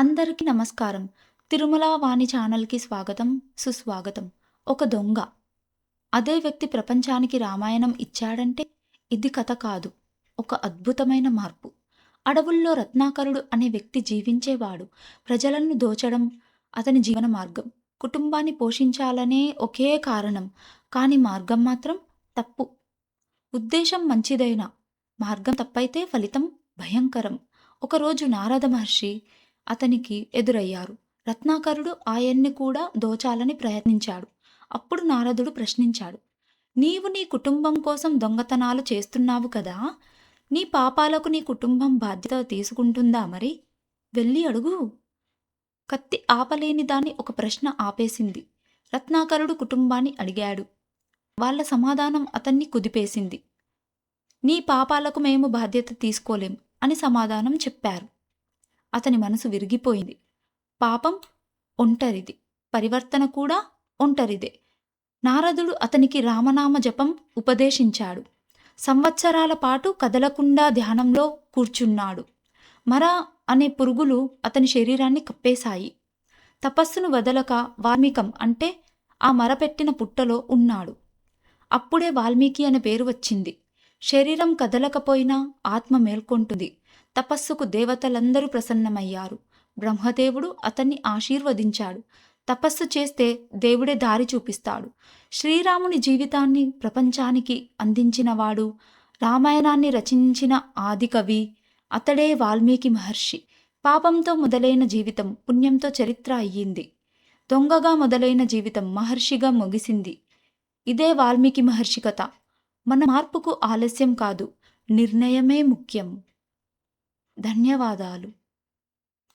అందరికీ నమస్కారం. తిరుమల వాణి ఛానల్‌కి స్వాగతం, సుస్వాగతం. ఒక దొంగ. అదే వ్యక్తి ప్రపంచానికి రామాయణం ఇచ్చాడంటే ఇది కథ కాదు. ఒక అద్భుతమైన మార్పు. అడవుల్లో రత్నాకరుడు అనే వ్యక్తి జీవించేవాడు. ప్రజలను దోచడం అతని జీవన మార్గం. కుటుంబాన్ని పోషించాలనే ఒకే కారణం. కానీ మార్గం మాత్రం తప్పు. ఉద్దేశం మంచిదైనా మార్గం తప్పైతే ఫలితం భయంకరం. ఒకరోజు నారద మహర్షి అతనికి ఎదురయ్యారు. రత్నాకరుడు ఆయన్ని కూడా దోచాలని ప్రయత్నించాడు. అప్పుడు నారదుడు ప్రశ్నించాడు. నీవు నీ కుటుంబం కోసం దొంగతనాలు చేస్తున్నావు కదా, నీ పాపాలకు నీ కుటుంబం బాధ్యత తీసుకుంటుందా మరి? వెళ్ళి అడుగు. కత్తి ఆపలేని దాన్ని ఒక ప్రశ్న ఆపేసింది. రత్నాకరుడు కుటుంబాన్ని అడిగాడు. వాళ్ళ సమాధానం అతన్ని కుదిపేసింది. నీ పాపాలకు మేము బాధ్యత తీసుకోలేం అని సమాధానం చెప్పారు. అతని మనసు విరిగిపోయింది. పాపం ఒంటరిది, పరివర్తన కూడా ఒంటరిదే. నారదుడు అతనికి రామనామ జపం ఉపదేశించాడు. సంవత్సరాల పాటు కదలకుండా ధ్యానంలో కూర్చున్నాడు. మర అనే పురుగులు అతని శరీరాన్ని కప్పేశాయి. తపస్సును వదలక వాల్మీకం అంటే ఆ మరపెట్టిన పుట్టలో ఉన్నాడు. అప్పుడే వాల్మీకి అనే పేరు వచ్చింది. శరీరం కదలకపోయినా ఆత్మ మేల్కొంటుంది. తపస్సుకు దేవతలందరూ ప్రసన్నమయ్యారు. బ్రహ్మదేవుడు అతన్ని ఆశీర్వదించాడు. తపస్సు చేస్తే దేవుడే దారి చూపిస్తాడు. శ్రీరాముని జీవితాన్ని ప్రపంచానికి అందించినవాడు, రామాయణాన్ని రచించిన ఆదికవి అతడే వాల్మీకి మహర్షి. పాపంతో మొదలైన జీవితం పుణ్యంతో చరిత్ర అయ్యింది. దొంగగా మొదలైన జీవితం మహర్షిగా ముగిసింది. ఇదే వాల్మీకి మహర్షి కథ. మన మార్పుకు ఆలస్యం కాదు, నిర్ణయమే ముఖ్యం. ధన్యవాదాలు.